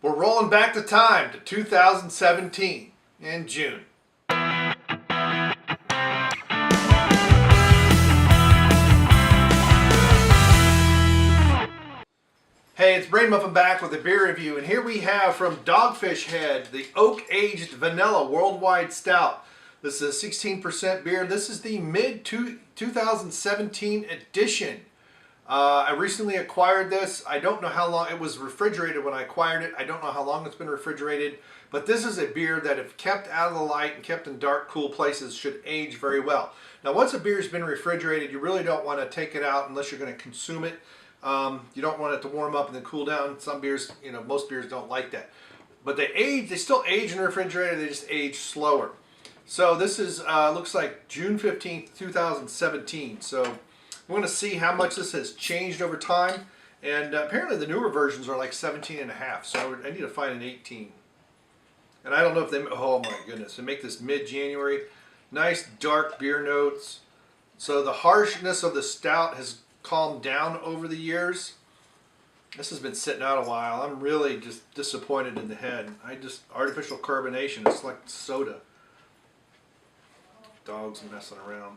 We're rolling back the time to 2017 in June. Hey, it's Brainmuffin back with a beer review, and here we have from Dogfish Head the Oak Aged Vanilla World Wide Stout. This is a 16% beer. This is the mid-2017 edition. I recently acquired this. I don't know how long it was refrigerated when I acquired it. I don't know how long it's been refrigerated, but this is a beer that if kept out of the light and kept in dark, cool places should age very well. Now, once a beer's been refrigerated, you really don't want to take it out unless you're going to consume it. You don't want it to warm up and then cool down. Some beers, most beers don't like that. But they still age in the refrigerator, they just age slower. So this is, looks like June 15th, 2017. So we're going to see how much this has changed over time. And apparently the newer versions are like 17 and a half. So I need to find an 18. And I don't know if they, oh my goodness, they make this mid-January. Nice dark beer notes. So the harshness of the stout has calmed down over the years. This has been sitting out a while. I'm really just disappointed in the head. Artificial carbonation, it's like soda. Dogs messing around.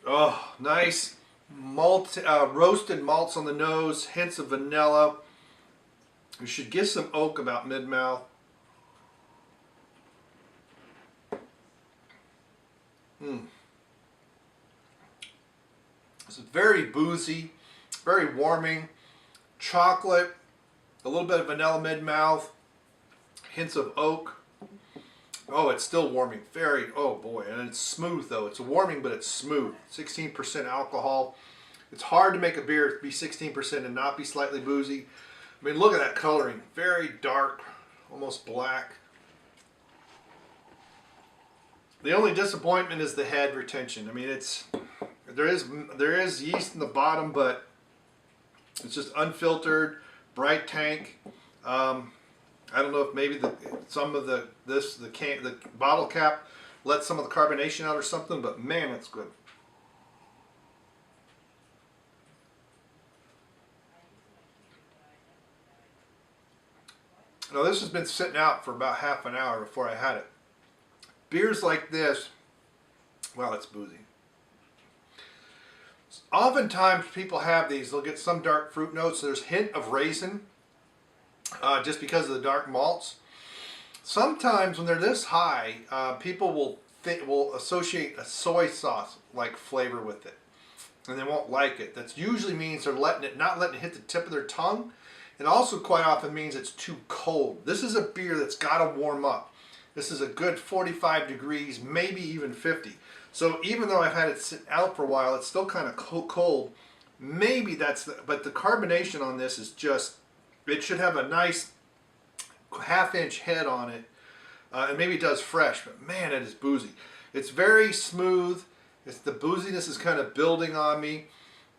Oh, nice malt, roasted malts on the nose, hints of vanilla. We should get some oak about mid-mouth. It's very boozy, very warming. Chocolate, a little bit of vanilla mid-mouth, hints of oak. Oh, it's still warming. Oh boy, and it's smooth though. It's warming, but it's smooth. 16% alcohol. It's hard to make a beer be 16% and not be slightly boozy. I mean, look at that coloring. Very dark, almost black. The only disappointment is the head retention. I mean, there is yeast in the bottom, but it's just unfiltered, bright tank. I don't know if maybe the bottle cap let some of the carbonation out or something, but man, it's good. Now this has been sitting out for about half an hour before I had it. Beers like this, well, it's boozy. Oftentimes people have these, they'll get some dark fruit notes. There's a hint of raisin. Just because of the dark malts. Sometimes when they're this high, people will associate a soy sauce like flavor with it, and they won't like it. That usually means they're not letting it hit the tip of their tongue. It also quite often means it's too cold. This is a beer that's got to warm up. This is a good 45 degrees, maybe even 50. So even though I've had it sit out for a while, it's still kind of cold. Maybe but the carbonation on this is just. It should have a nice half-inch head on it, and maybe it does fresh, but man, it is boozy. It's very smooth. The booziness is kind of building on me.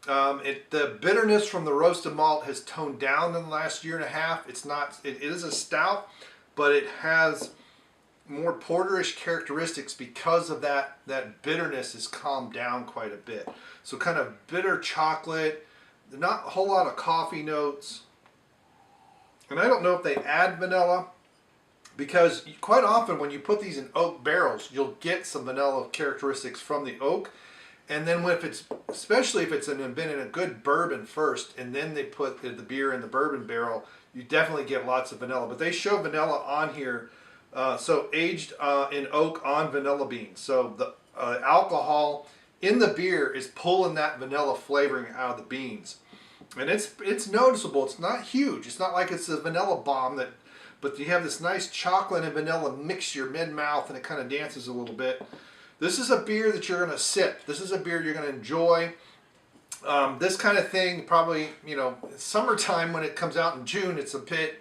The bitterness from the roasted malt has toned down in the last year and a half. It is a stout, but it has more porterish characteristics because of that bitterness has calmed down quite a bit. So kind of bitter chocolate, not a whole lot of coffee notes. And I don't know if they add vanilla, because quite often when you put these in oak barrels, you'll get some vanilla characteristics from the oak. And then especially if it's been in a good bourbon first, and then they put the beer in the bourbon barrel, you definitely get lots of vanilla. But they show vanilla on here, so aged in oak on vanilla beans. So the alcohol in the beer is pulling that vanilla flavoring out of the beans. And it's noticeable. It's not huge. It's not like it's a vanilla bomb, but you have this nice chocolate and vanilla mixture mid-mouth, and it kind of dances a little bit. This is a beer that you're going to sip. This is a beer you're going to enjoy. This kind of thing, probably, summertime when it comes out in June,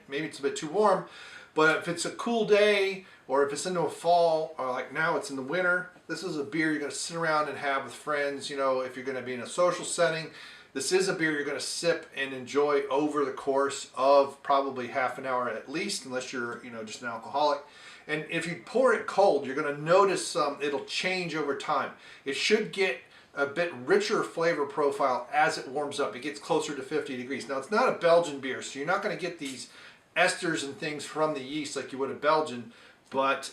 maybe it's a bit too warm. But if it's a cool day, or if it's into a fall, or like now it's in the winter, this is a beer you're going to sit around and have with friends. If you're going to be in a social setting. This is a beer you're going to sip and enjoy over the course of probably half an hour at least, unless you're, just an alcoholic. And if you pour it cold, you're going to notice it'll change over time. It should get a bit richer flavor profile as it warms up. It gets closer to 50 degrees. Now, it's not a Belgian beer, so you're not going to get these esters and things from the yeast like you would a Belgian, but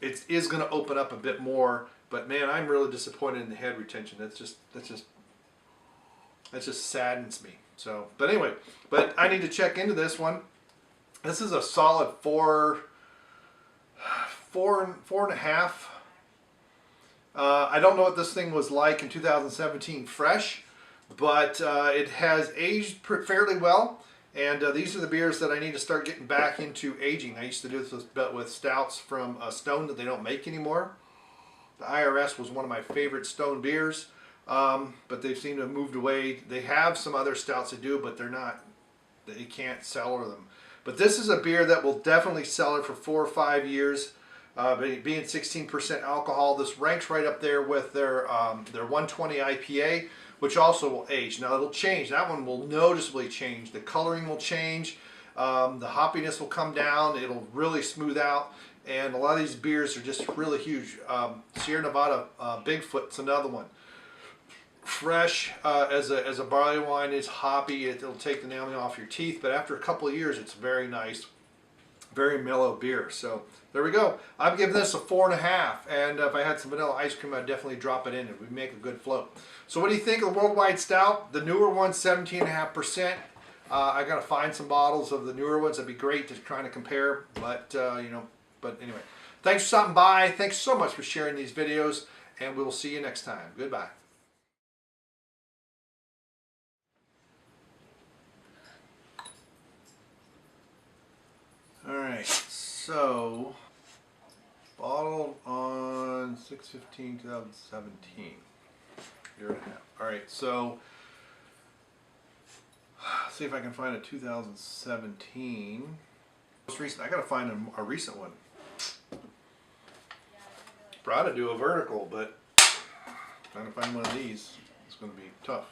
it is going to open up a bit more. But man, I'm really disappointed in the head retention. That just saddens me. So, but anyway, but I need to check into this one. This is a solid four and a half. I don't know what this thing was like in 2017 fresh, but it has aged fairly well. And these are the beers that I need to start getting back into aging. I used to do this with stouts from Stone that they don't make anymore. The IRS was one of my favorite Stone beers, but they seem to have moved away. They have some other stouts that do, but they're not. They can't cellar them. But this is a beer that will definitely cellar for 4 or 5 years. Being 16% alcohol, this ranks right up there with their 120 IPA, which also will age. Now it'll change. That one will noticeably change. The coloring will change. The hoppiness will come down. It'll really smooth out. And a lot of these beers are just really huge. Sierra Nevada Bigfoot's another one. Fresh as a barley wine, is hoppy. It'll take the nailing off your teeth. But after a couple of years, it's very nice, very mellow beer. So there we go. I'm giving this a 4.5, and if I had some vanilla ice cream, I'd definitely drop it in. It would make a good float. So what do you think of the World Wide Stout? The newer one, 17.5%. I got to find some bottles of the newer ones. That'd be great to try to compare. But but anyway, thanks for stopping by. Thanks so much for sharing these videos, and we will see you next time. Goodbye. All right, so bottled on 6/15/2017. Year and a half. All right, so let's see if I can find a 2017. Most recent. I gotta find a recent one. Try to do a vertical, but trying to find one of these is going to be tough.